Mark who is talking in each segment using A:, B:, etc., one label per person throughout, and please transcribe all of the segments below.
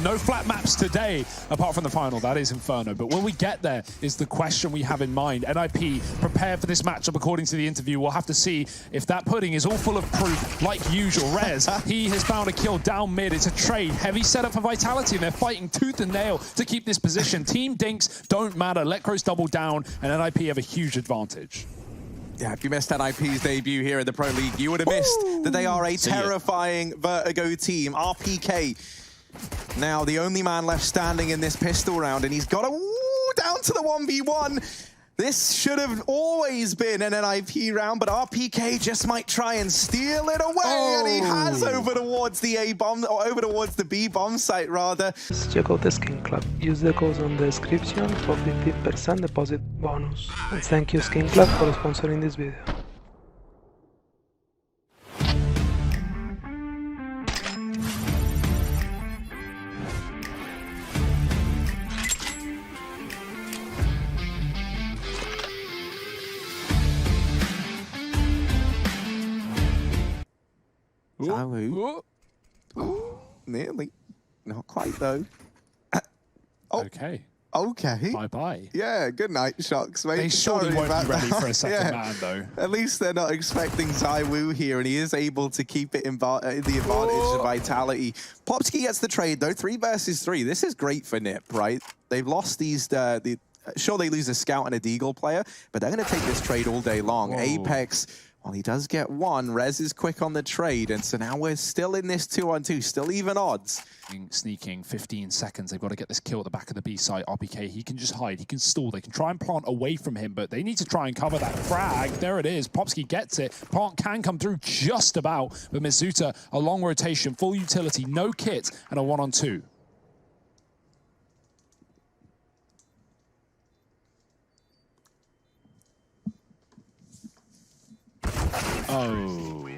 A: No flat maps today, apart from the final. That is Inferno. But when we get there is the question we have in mind. NiP prepared for this matchup according to the interview. We'll have to see if that pudding is all full of proof like usual. Rez, he has found a kill down mid. It's a trade. Heavy setup for Vitality, and they're fighting tooth and nail to keep this position. Team Dinks don't matter. Letcrow's double down, and NiP have a huge advantage.
B: Yeah, if you missed NiP's debut here in the Pro League, you would have missed that they are a terrifying Vertigo team. RPK, now the only man left standing in this pistol round, and he's got down to the 1v1. This should have always been an NiP round, but RPK just might try and steal it away, and he has over towards the A-bomb, or over towards the B-bomb site, rather.
C: Check out the Skin Club. Use the code on the description for 15% deposit bonus. And thank you Skin Club for sponsoring this video.
B: Nearly. Not quite, though.
A: Okay.
B: Okay.
A: Bye-bye.
B: Yeah, good night, Shocks, mate.
A: They surely won't be ready for a second man, though.
B: At least they're not expecting ZywOo here, and he is able to keep it in the advantage of Vitality. Popsky gets the trade, though. 3 versus 3. This is great for NiP, right? They've lost these... sure, they lose a Scout and a Deagle player, but they're going to take this trade all day long. Apex... Well, he does get one. Rez is quick on the trade, and so now we're still in this 2-on-2, still even odds.
A: Sneaking 15 seconds. They've got to get this kill at the back of the B site. RPK, he can just hide. He can stall. They can try and plant away from him, but they need to try and cover that frag. There it is. Popsky gets it. Plant can come through just about, but Mizuta, a long rotation, full utility, no kit, and a 1-on-2. Oh.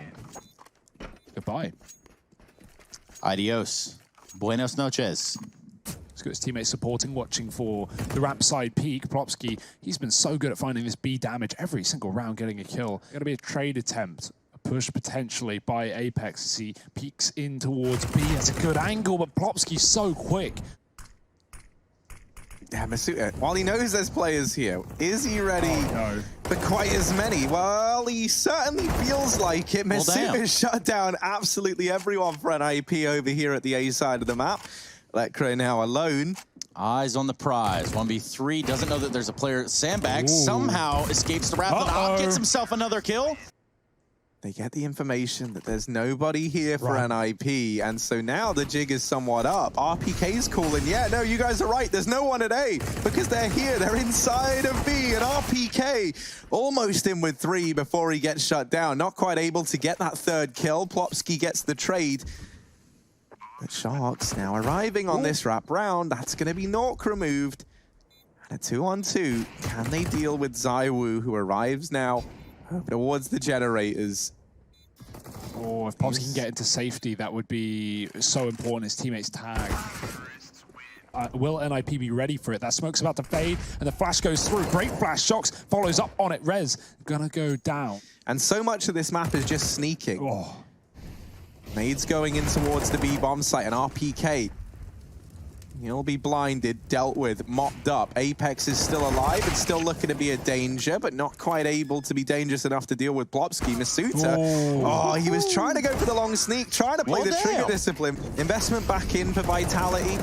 A: Goodbye.
D: Adios. Buenos noches.
A: He's got his teammates supporting, watching for the ramp side peak. Plopsky, he's been so good at finding this B damage every single round, getting a kill. Going to be a trade attempt. A push potentially by Apex as he peeks in towards B. It's a good angle, but Plopsky's so quick.
B: Yeah, Mizuta, while he knows there's players here, is he ready for quite as many? Well, he certainly feels like it. Mizuta shut down absolutely everyone for NiP over here at the A side of the map. Letcrow now alone.
D: Eyes on the prize. 1v3, doesn't know that there's a player. Sandbag somehow escapes the wrath of the Hawk, gets himself another kill.
B: They get the information that there's nobody here for NiP, and so now the jig is somewhat up. RPK's calling, yeah, no, you guys are right, there's no one at A, because they're here, they're inside of B, and RPK almost in with 3 before he gets shut down. Not quite able to get that 3rd kill. Plopsky gets the trade. But Sharks now arriving on this wrap round. That's going to be Nork removed. And a 2-on-2. Can they deal with ZywOo, who arrives now towards the generators?
A: Oh, if Popsky can get into safety, that would be so important. His teammates tag. Will NiP be ready for it? That smoke's about to fade, and the flash goes through. Great flash. Shocks follows up on it. Rez gonna go down.
B: And so much of this map is just sneaking. Nades going in towards the B-bomb site, and RPK, he'll be blinded, dealt with, mopped up. Apex is still alive and still looking to be a danger, but not quite able to be dangerous enough to deal with Plopsky. Mizuta, he was trying to go for the long sneak, trying to play the trigger discipline. Investment back in for Vitality.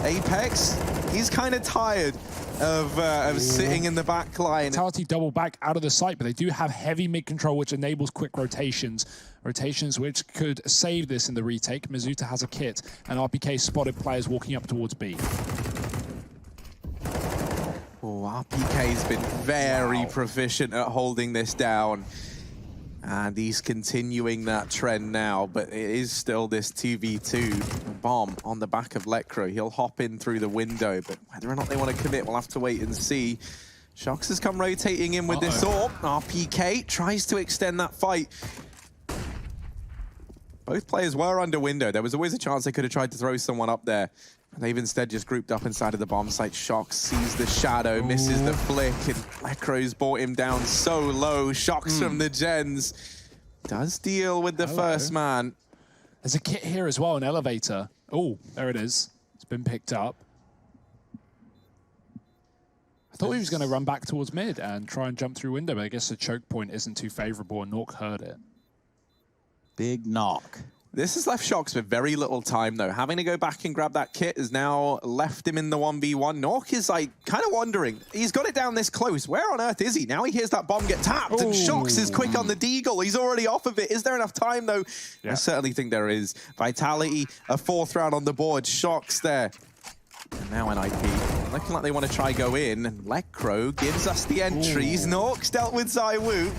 B: Apex, he's kind of tired of sitting in the back line.
A: Vitality double back out of the site, but they do have heavy mid control, which enables quick rotations. Rotations which could save this in the retake. Mizuta has a kit, and RPK spotted players walking up towards B.
B: RPK's been very proficient at holding this down. And he's continuing that trend now, but it is still this 2v2 bomb on the back of Letcrow. He'll hop in through the window, but whether or not they want to commit, we'll have to wait and see. Shocks has come rotating in with this AWP. RPK tries to extend that fight. Both players were under window. There was always a chance they could have tried to throw someone up there. They've instead just grouped up inside of the bomb site. Shocks sees the shadow, misses the flick, and Letcrow's brought him down so low. Shocks from the gens does deal with the first man.
A: There's a kit here as well, an elevator. Oh, there it is. It's been picked up. I thought he was going to run back towards mid and try and jump through window, but I guess the choke point isn't too favorable, and Nork heard it.
D: Big knock.
B: This has left Shox with very little time, though. Having to go back and grab that kit has now left him in the 1v1. Nork is, like, kind of wondering. He's got it down this close. Where on earth is he? Now he hears that bomb get tapped, and Shox is quick on the deagle. He's already off of it. Is there enough time, though? Yeah. I certainly think there is. Vitality, a 4th round on the board. Shox there. And now NiP, looking like they want to try go in. And Lekro gives us the entries. Nork's dealt with ZywOo.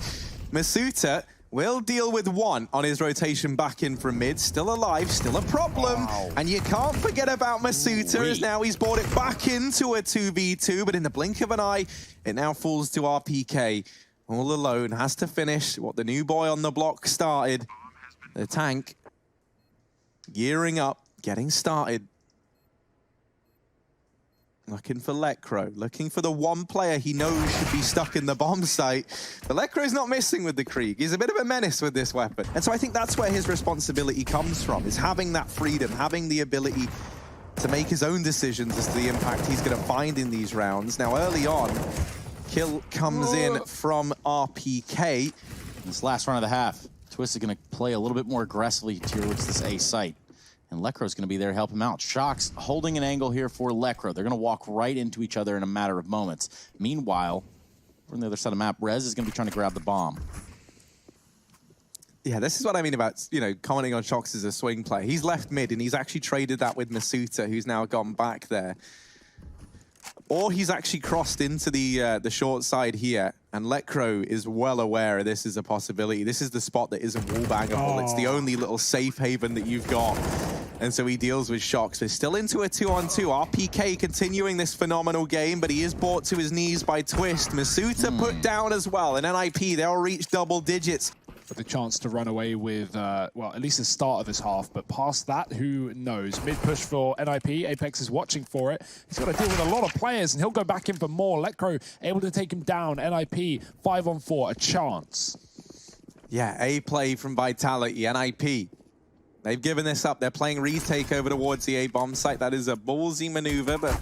B: Masuta will deal with 1 on his rotation back in from mid. Still alive, still a problem. Wow. And you can't forget about Masuta, as now he's brought it back into a 2v2. But in the blink of an eye, it now falls to RPK. All alone, has to finish what the new boy on the block started. The tank gearing up, getting started. Looking for Lekro, looking for the one player he knows should be stuck in the bomb site. But Lekro's not missing with the Krieg. He's a bit of a menace with this weapon. And so I think that's where his responsibility comes from, is having that freedom, having the ability to make his own decisions as to the impact he's going to find in these rounds. Now, early on, kill comes in from RPK.
D: This last round of the half, Twist is going to play a little bit more aggressively towards this A site. And Lekro's going to be there to help him out. Shox holding an angle here for Lekro. They're going to walk right into each other in a matter of moments. Meanwhile, on the other side of the map, Rez is going to be trying to grab the bomb.
B: Yeah, this is what I mean about, you know, commenting on Shox as a swing player. He's left mid, and he's actually traded that with Masuta, who's now gone back there. Or he's actually crossed into the short side here, and Lekro is well aware this is a possibility. This is the spot that isn't wallbangable. It's the only little safe haven that you've got. And so he deals with Shox. They're still into a 2-on-2. RPK continuing this phenomenal game, but he is brought to his knees by Twist. Masuta put down as well, and NiP, they'll reach double digits.
A: With the chance to run away with, well, at least the start of this half, but past that, who knows? Mid push for NiP, Apex is watching for it. He's got to deal with a lot of players, and he'll go back in for more. Lekro able to take him down. NiP, 5-on-4, a chance.
B: Yeah, A play from Vitality, NiP. They've given this up. They're playing retake over towards the A bomb site. That is a ballsy maneuver, but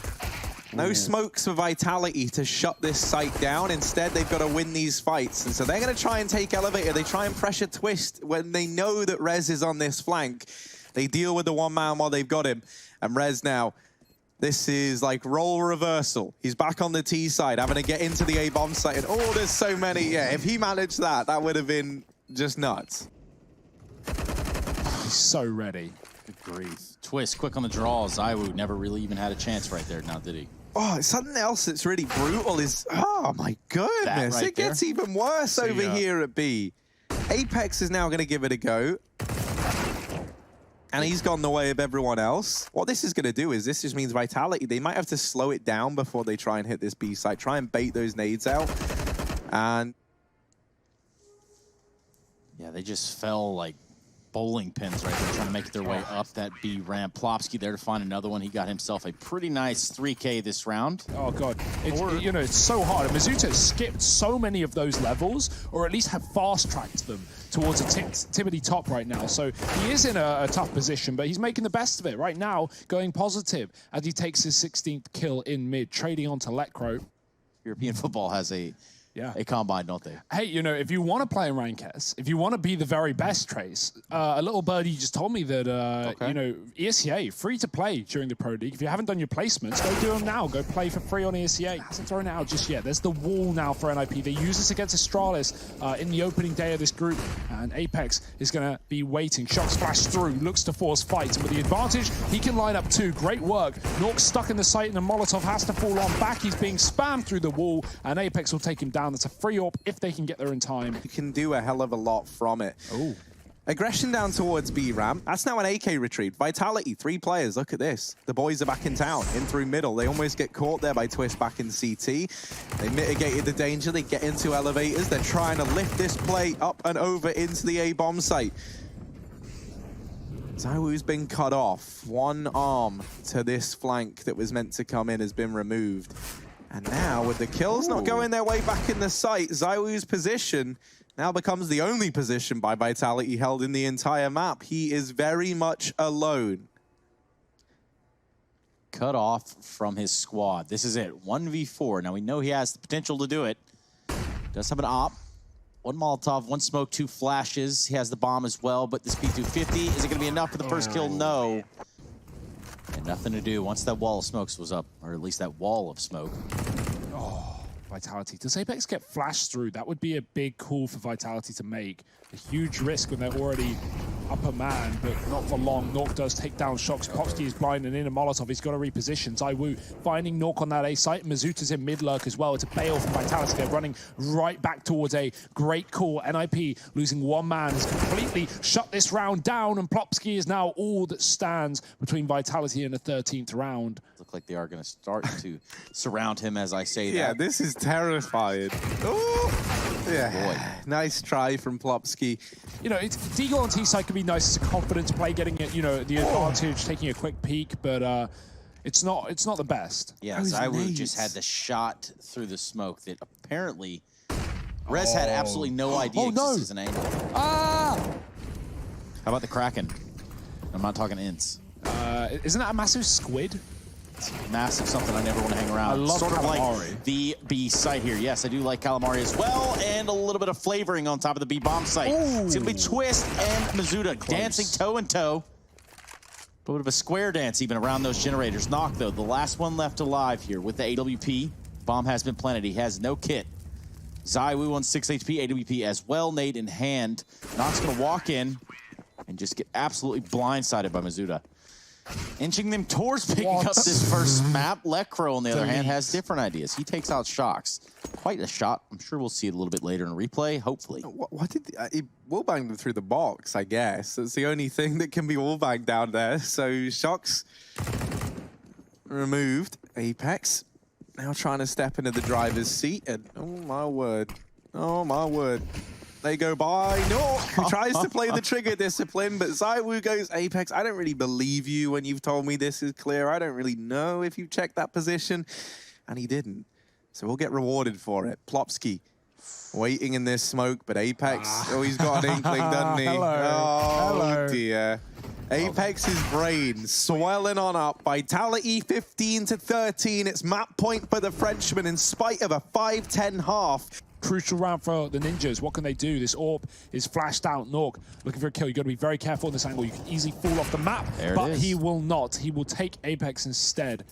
B: no smokes for Vitality to shut this site down. Instead, they've got to win these fights. And so they're going to try and take Elevator. They try and pressure Twist when they know that Rez is on this flank. They deal with the one man while they've got him. And Rez now, this is like role reversal. He's back on the T side, having to get into the A bomb site. And oh, there's so many. Yeah, if he managed that, that would have been just nuts.
A: He's so ready.
D: Good grief. Twist, quick on the draw. ZywOo never really even had a chance right there, now did he?
B: Oh, something else that's really brutal is, oh my goodness,
D: right
B: it gets even worse over here at B. Apex is now going to give it a go. And he's gone the way of everyone else. What this is going to do is this just means Vitality, they might have to slow it down before they try and hit this B site, try and bait those nades out. And
D: yeah, they just fell like bowling pins right there, trying to make their way up that B ramp. Plopsky there to find another one. He got himself a pretty nice 3K this round.
A: Oh, God. You know, it's so hard. Masuta skipped so many of those levels, or at least have fast-tracked them towards a tippity top right now. So he is in a tough position, but he's making the best of it right now, going positive as he takes his 16th kill in mid, trading on to Lekro.
D: European football has a combine, don't they?
A: Hey, you know, if you want to play in Rank S, if you want to be the very best, Trace, a little birdie just told me that, you know, ESEA, free to play during the Pro League. If you haven't done your placements, go do them now. Go play for free on ESEA. Hasn't thrown it out just yet. There's the wall now for NiP. They use this against Astralis in the opening day of this group, and Apex is going to be waiting. Shot splash through, looks to force fight, and with the advantage, he can line up two. Great work. Nork's stuck in the site, and the Molotov has to fall on back. He's being spammed through the wall, and Apex will take him down. That's a free AWP if they can get there in time.
B: You can do a hell of a lot from it.
A: Oh.
B: Aggression down towards B ramp. That's now an AK retreat. Vitality, 3 players. Look at this. The boys are back in town, in through middle. They almost get caught there by Twist back in CT. They mitigated the danger. They get into elevators. They're trying to lift this play up and over into the A bomb site. ZywOo's been cut off. One arm to this flank that was meant to come in has been removed. And now, with the kills not going their way back in the site, ZywOo's position now becomes the only position by Vitality held in the entire map. He is very much alone.
D: cut off from his squad. This is it, 1v4. Now we know he has the potential to do it. Does have an op. One Molotov, one smoke, two flashes. He has the bomb as well, but this P250, is it gonna be enough for the first kill? No. And nothing to do once that wall of smokes was up, or at least that wall of smoke.
A: Oh, Vitality. Does Apex get flashed through? That would be a big call for Vitality to make. A huge risk when they're already up a man, but not for long. Nork does take down Shox. Popsky is blind and in a Molotov. He's got to reposition. Zywoo finding Nork on that A site. Mazuta's in mid-lurk as well. It's a bail from Vitality. They're running right back towards A. Great call. NiP losing one man has completely shut this round down, and Plopsky is now all that stands between Vitality and the 13th round.
D: Look like they are going to start to surround him as I say that.
B: Yeah, this is terrifying. Ooh. Yeah,
D: boy.
B: Nice try from Plopsky.
A: You know, Deagle on T side can be nice. It's a confidence play, getting it, you know, the advantage, taking a quick peek, but it's not the best.
D: Yeah, Zywoo just had the shot through the smoke that apparently Rez had absolutely no idea existed as an angle.
A: Ah!
D: How about the Kraken? I'm not talking ints.
A: Isn't that a massive squid?
D: It's massive, something I never want to hang around.
A: I love
D: sort
A: calamari.
D: of like the B site here. Yes, I do like calamari as well, and a little bit of flavoring on top of the B bomb site.
A: Ooh.
D: It's gonna be Twist and Mazuda dancing toe and toe. A little bit of a square dance even around those generators. Knock though, the last one left alive here with the AWP. Bomb has been planted. He has no kit. Zywoo on 6 HP, AWP as well. Nade in hand. Knock's gonna walk in and just get absolutely blindsided by Mazuda. Inching them towards picking up this first map. Lekro, on the other hand, has different ideas. He takes out Shox. Quite a shot. I'm sure we'll see it a little bit later in a replay, hopefully.
B: What did he wallbanged them through the box, I guess. That's the only thing that can be wallbanged down there. So Shox removed. Apex now trying to step into the driver's seat, and oh my word. Oh my word. They go by Nork, who tries to play the trigger discipline, but Zywoo goes, Apex, I don't really believe you when you've told me this is clear. I don't really know if you've checked that position. And he didn't. So we'll get rewarded for it. Plopsky waiting in this smoke, but Apex, oh, he's got an inkling, doesn't he?
A: Hello.
B: Dear. Apex's brain swelling on up. Vitality 15 to 13. It's map point for the Frenchman in spite of a 5-10 half.
A: Crucial round for the Ninjas. What can they do? This AWP is flashed out. Nork looking for a kill. You've got to be very careful in this angle. You can easily fall off the map, but he will not. He will take Apex instead.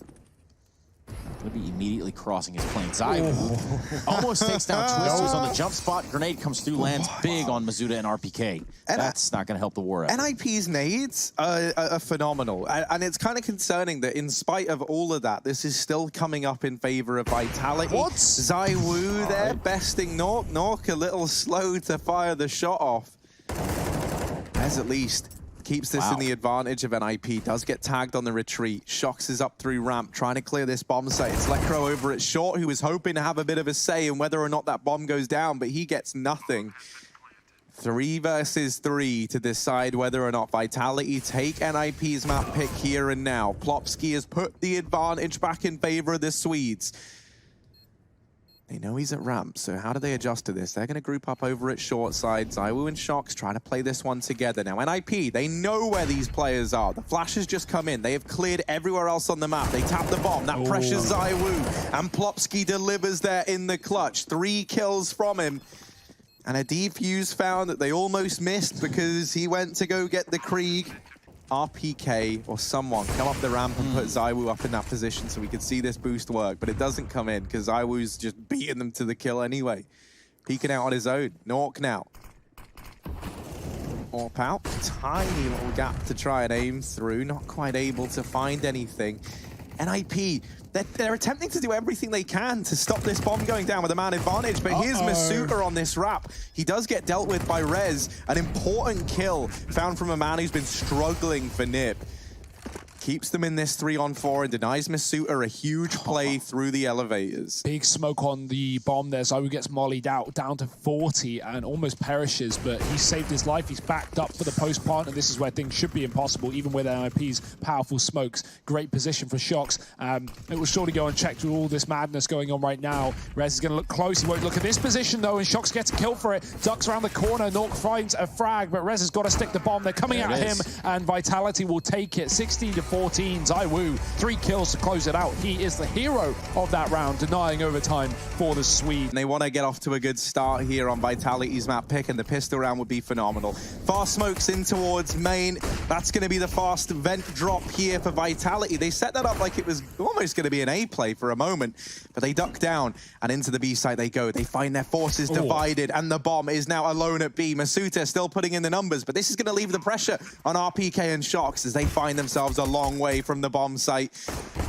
D: Going to be immediately crossing his plane. Zywoo almost takes down Twist, who's on the jump spot. Grenade comes through, lands big on Mazuda and RPK. And that's not going to help the war effort.
B: NiP's nades are phenomenal. And it's kind of concerning that in spite of all of that, this is still coming up in favor of Vitality.
A: What?
B: Zywoo there, besting Nork. Nork a little slow to fire the shot off. As at least keeps this in the advantage of NiP. Does get tagged on the retreat. Shox is up through ramp, trying to clear this bomb site. It's Lekro over at short, who was hoping to have a bit of a say in whether or not that bomb goes down, but he gets nothing. 3 versus 3 to decide whether or not Vitality take NiP's map pick here and now. Plopsky has put the advantage back in favor of the Swedes. They know he's at ramp, so how do they adjust to this? They're going to group up over at short side. Zywoo and Shox trying to play this one together. Now, NiP, they know where these players are. The flash has just come in. They have cleared everywhere else on the map. They tap the bomb. That pressures Zywoo. And Plopsky delivers there in the clutch. 3 kills from him. And a defuse found that they almost missed because he went to go get the Krieg. RPK or someone come up the ramp and put Zywoo up in that position so we could see this boost work, but it doesn't come in because Zywoo's just beating them to the kill anyway. Peeking out on his own. Nork now. AWP out. Tiny little gap to try and aim through. Not quite able to find anything. NiP, they're attempting to do everything they can to stop this bomb going down with a man advantage, but here's Masuta on this wrap. He does get dealt with by Rez. An important kill found from a man who's been struggling for NiP. Keeps them in this 3-on-4 and denies Masuta a huge play through the elevators.
A: Big smoke on the bomb there. Zywoo gets mollied out down to 40 and almost perishes, but he saved his life. He's backed up for the post-plant, and this is where things should be impossible, even with NiP's powerful smokes. Great position for Shox. It will surely go unchecked with all this madness going on right now. Rez is going to look close. He won't look at this position, though, and Shox gets a kill for it. Ducks around the corner. Nork finds a frag, but Rez has got to stick the bomb. They're coming at him, and Vitality will take it. 16 to 14. 14. ZywOo, 3 kills to close it out. He is the hero of that round, denying overtime for the Swede.
B: They want to get off to a good start here on Vitality's map pick, and the pistol round would be phenomenal. Fast smokes in towards main. That's going to be the fast vent drop here for Vitality. They set that up like it was almost going to be an A play for a moment, but they duck down, and into the B site they go. They find their forces divided, and the bomb is now alone at B. Masuta still putting in the numbers, but this is going to leave the pressure on RPK and Shox as they find themselves a long way from the bomb site.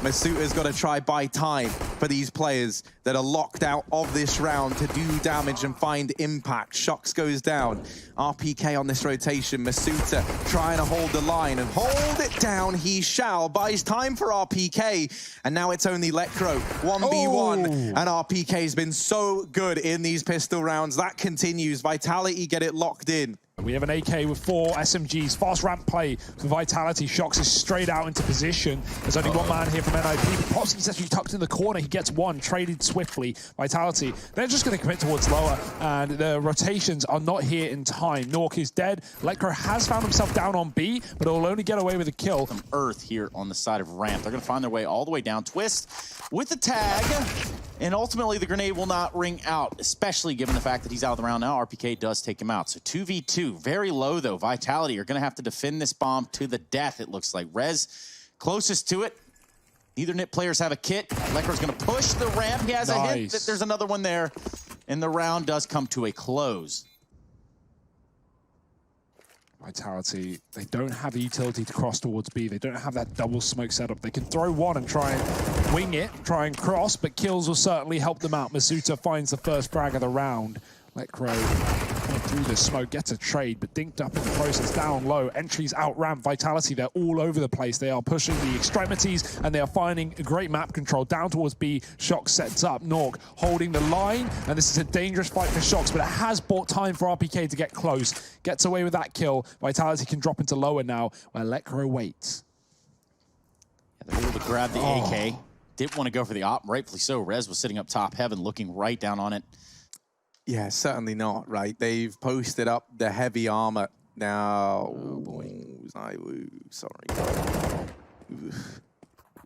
B: Masuta's got to try buy time for these players that are locked out of this round to do damage and find impact. Shox goes down. RPK on this rotation. Masuta trying to hold the line and hold it down. He shall. Buys time for RPK. And now it's only Lekr0. 1v1. And RPK's been so good in these pistol rounds. That continues. Vitality get it locked in.
A: We have an AK with 4 SMGs. Fast ramp play for Vitality. Shox is straight out into position. There's only one man here from NiP. Popsky's actually tucked in the corner. He gets one, traded swiftly. Vitality, they're just going to commit towards lower, and the rotations are not here in time. Nork is dead. Lekr0 has found himself down on B, but he'll only get away with a kill.
D: Some earth here on the side of ramp. They're going to find their way all the way down. Twist with the tag. And ultimately, the grenade will not ring out, especially given the fact that he's out of the round now. RPK does take him out. So 2v2, very low though. Vitality are going to have to defend this bomb to the death, it looks like. Rez, closest to it. Neither NiP players have a kit. Lekr0's going to push the ramp. He has a hint that there's another one there. And the round does come to a close.
A: Vitality, they don't have the utility to cross towards B. They don't have that double smoke setup. They can throw one and try and wing it, try and cross, but kills will certainly help them out. Masuta finds the first frag of the round. Lekr0 through the smoke, gets a trade, but dinked up in the process, down low. Entries out ramp. Vitality, they're all over the place. They are pushing the extremities, and they are finding great map control. Down towards B, Shox sets up. Nork holding the line, and this is a dangerous fight for Shox, but it has bought time for RPK to get close. Gets away with that kill. Vitality can drop into lower now, where Lekr0 waits.
D: Yeah, they're able to grab the AK. Didn't want to go for the op, rightfully so. Rez was sitting up top heaven, looking right down on it.
B: Yeah, certainly not, right? They've posted up the heavy armor. Now,
D: oh boy.
B: ZywOo, sorry. Oof.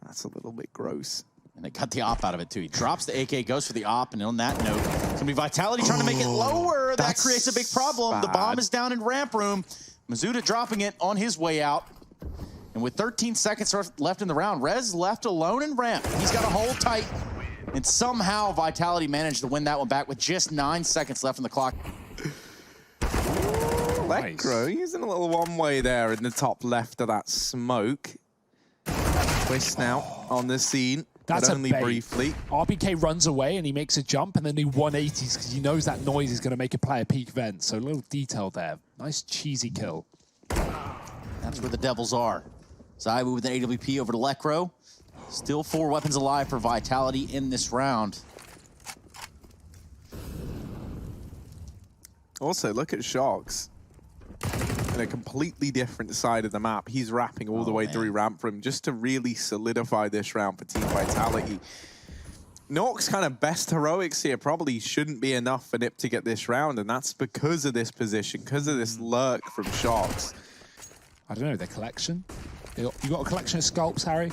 B: That's a little bit gross.
D: And they got the op out of it too. He drops the AK, goes for the op, and on that note, it's gonna be Vitality trying to make it lower. That creates a big problem.
B: Bad.
D: The bomb is down in ramp room. Masuta dropping it on his way out. And with 13 seconds left in the round, Rez left alone in ramp. He's got to hold tight. And somehow Vitality managed to win that one back with just 9 seconds left on the clock.
B: Lekr0 using a little one-way there in the top left of that smoke. Twist now on the scene,
A: That's
B: but only briefly.
A: RPK runs away and he makes a jump and then he 180s because he knows that noise is going to make a player peek vent. So a little detail there. Nice cheesy kill.
D: That's where the Devils are. ZywOo with an AWP over to Lekr0. Still 4 weapons alive for Vitality in this round.
B: Also, look at Shox. In a completely different side of the map. He's wrapping all the way through ramp room just to really solidify this round for Team Vitality. Nork's kind of best heroics here probably shouldn't be enough for NiP to get this round, and that's because of this position, because of this lurk from Shox.
A: I don't know, their collection? You got a collection of scalps, Harry?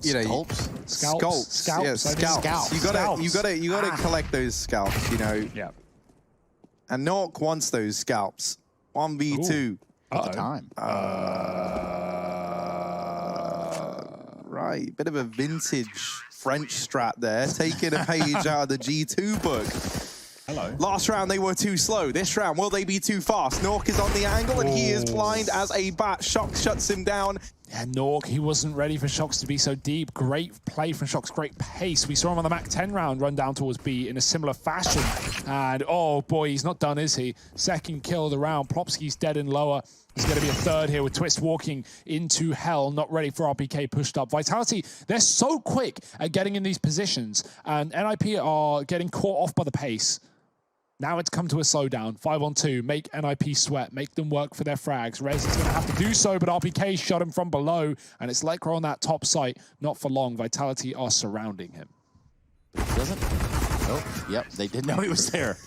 B: You know,
D: Scalps?
A: Scalps.
B: Yeah, scalps. You gotta collect those scalps, you know.
A: Yeah.
B: And Nork wants those scalps. 1v2.
D: At the time.
B: Right, bit of a vintage French strat there, taking a page out of the G2 book.
A: Hello.
B: Last round, they were too slow. This round, will they be too fast? Nork is on the angle, and he is blind as a bat. Shox shuts him down.
A: Yeah, Nork, he wasn't ready for Shox to be so deep. Great play from Shox, great pace. We saw him on the Mac 10 round run down towards B in a similar fashion. And, oh boy, he's not done, is he? Second kill of the round. Plopsky's dead and lower. There's going to be a third here with Twist walking into hell, not ready for RPK, pushed up. Vitality, they're so quick at getting in these positions, and NiP are getting caught off by the pace. Now it's come to a slowdown. 5-on-2. Make NiP sweat. Make them work for their frags. Rez is going to have to do so, but RPK shot him from below, and it's Lekr0 on that top site. Not for long. Vitality are surrounding him.
D: Doesn't? Oh, yep. They did know he was there.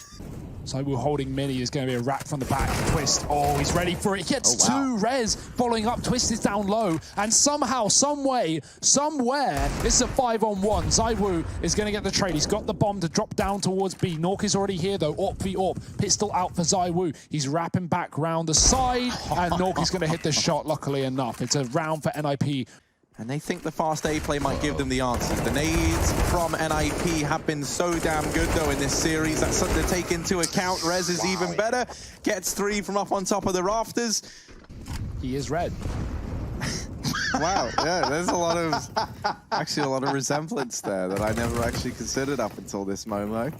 A: ZywOo holding mini is going to be a wrap from the back. Twist, oh, he's ready for it. He gets two res following up. Twist is down low, and somehow, some way, somewhere, this is a 5-on-1. ZywOo is going to get the trade. He's got the bomb to drop down towards B. Nork is already here, though. AWP v AWP. Pistol out for ZywOo. He's wrapping back round the side, and Nork is going to hit the shot, luckily enough. It's a round for NiP.
B: And they think the fast A play might give them the answers. The nades from NiP have been so damn good, though, in this series. That's something to take into account. Rez is even better. Gets 3 from up on top of the rafters.
A: He is red.
B: Wow, yeah, there's a lot of resemblance there that I never actually considered up until this Momo.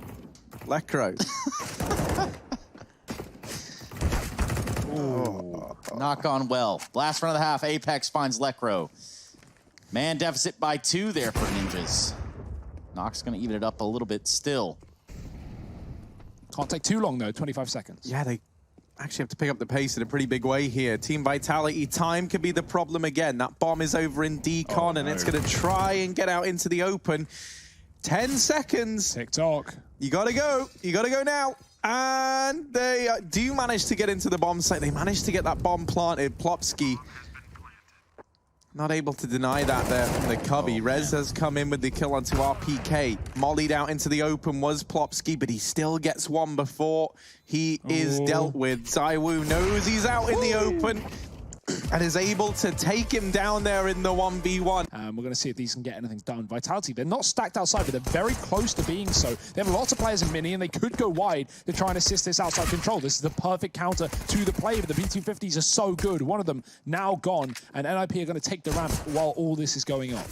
B: Lekro.
D: Not gone well. Last run of the half, Apex finds Lekro. Man deficit by 2 there for Ninjas. Nox going to even it up a little bit still.
A: Can't take too long, though. 25 seconds.
B: Yeah, they actually have to pick up the pace in a pretty big way here. Team Vitality, time could be the problem again. That bomb is over in decon, and it's going to try and get out into the open. 10 seconds.
A: TikTok.
B: You got to go. You got to go now. And they do manage to get into the bomb site. They managed to get that bomb planted. Plopsky not able to deny that there from the cubby. Rez has come in with the kill onto RPK. Mollied out into the open was Plopsky, but he still gets one before he is dealt with. ZywOo knows he's out in the open and is able to take him down there in the 1v1.
A: We're going to see if these can get anything done. Vitality, they're not stacked outside, but they're very close to being so. They have lots of players in mini, and they could go wide to try and assist this outside control. This is the perfect counter to the play, but the B250s are so good. One of them now gone, and NiP are going to take the ramp while all this is going on.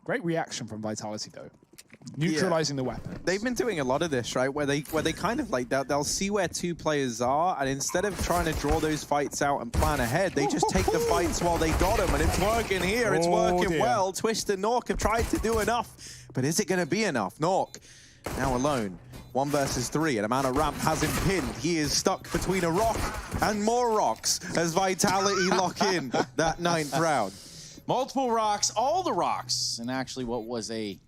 A: Great reaction from Vitality, though. Neutralizing the weapon.
B: They've been doing a lot of this, right? Where they kind of like they'll see where 2 players are, and instead of trying to draw those fights out and plan ahead, they just take the fights while they got them, and it's working here. It's working well. Twist and Nork have tried to do enough, but is it going to be enough? Nork now alone. 1 versus 3, and Amount of Ramp has him pinned. He is stuck between a rock and more rocks as Vitality lock in that 9th round.
D: Multiple rocks, all the rocks, and actually what was a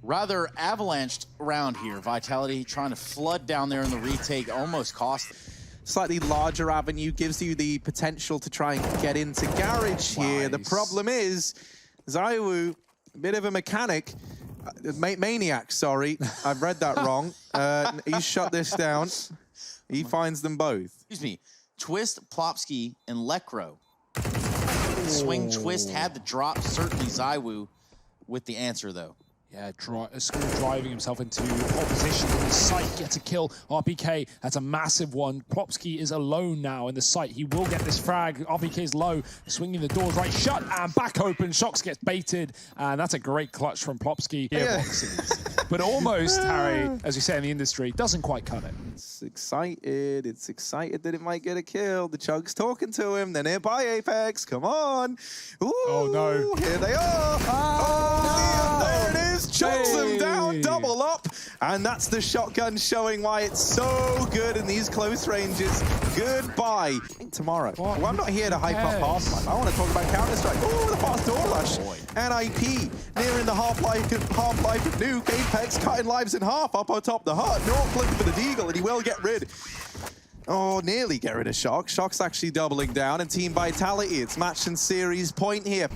D: rather avalanched round here. Vitality trying to flood down there in the retake, almost cost.
B: Slightly larger avenue gives you the potential to try and get into Garage here. The problem is, ZywOo, a bit of a mechanic, maniac, sorry, I've read that wrong. He's shut this down. He finds them both.
D: Excuse me, Twist, Plopsky, and Lekro. Swing Twist had the drop, certainly ZywOo with the answer though.
A: Yeah, Skull driving himself into pole position in the site, gets a kill. RPK, that's a massive one. Plopsky is alone now in the site. He will get this frag. RPK is low, swinging the doors right shut, and back open. Shox gets baited, and that's a great clutch from Plopsky. But almost, Harry, as we say in the industry, doesn't quite cut it.
B: It's excited that it might get a kill. The Chug's talking to him. They're nearby Apex. Come on. Ooh,
A: oh, no.
B: Here they are. Oh, there it is. Chucks them down, double up. And that's the shotgun showing why it's so good in these close ranges. Goodbye. Tomorrow. Well, I'm not here to hype up Half-Life. I want to talk about Counter-Strike. Oh, the fast door rush. NiP nearing the half-life of Nuke. Apex cutting lives in half up on top of the hut. Nork looking for the Deagle, and he will get rid. Oh, nearly get rid of Shox. Shox actually doubling down, and Team Vitality, it's match and series point here.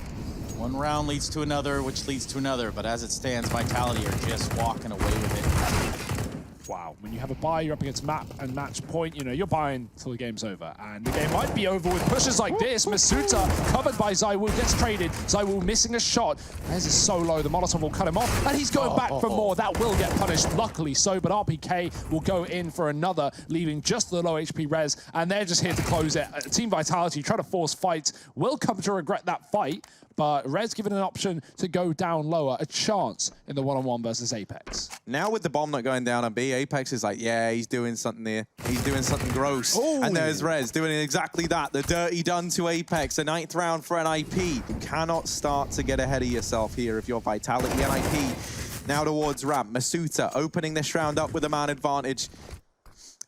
D: One round leads to another, which leads to another, but as it stands, Vitality are just walking away with it.
A: Wow, when you have a buy, you're up against map and match point, you know, you're buying till the game's over. And the game might be over with pushes like this. Masuta, covered by ZywOo, gets traded. ZywOo missing a shot. Rez is so low, the Molotov will cut him off, and he's going back for more. That will get punished, luckily so, but RPK will go in for another, leaving just the low HP Rez, and they're just here to close it. Team Vitality try to force fights, will come to regret that fight, but Rez given an option to go down lower, a chance in the one-on-one versus Apex.
B: Now with the bomb not going down on B, Apex is like, yeah, he's doing something there. He's doing something gross. Ooh. And there's Rez doing exactly that. The dirty done to Apex, a 9th round for NiP. You cannot start to get ahead of yourself here if you're Vitality. NiP now towards ramp. Masuta opening this round up with a man advantage.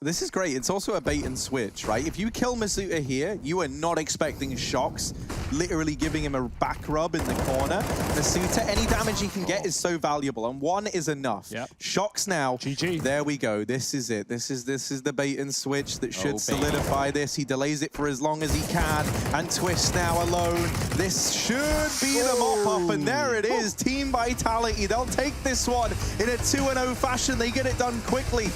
B: This is great. It's also a bait and switch, right? If you kill Masuta here, you are not expecting Shocks, literally giving him a back rub in the corner. Masuta, any damage he can get is so valuable, and one is enough.
A: Yep.
B: Shocks now.
A: GG.
B: There we go. This is it. This is the bait and switch that should solidify this. He delays it for as long as he can, and Twist now alone. This should be the mop-up, and there it is. Team Vitality. They'll take this one in a 2-0 fashion. They get it done quickly.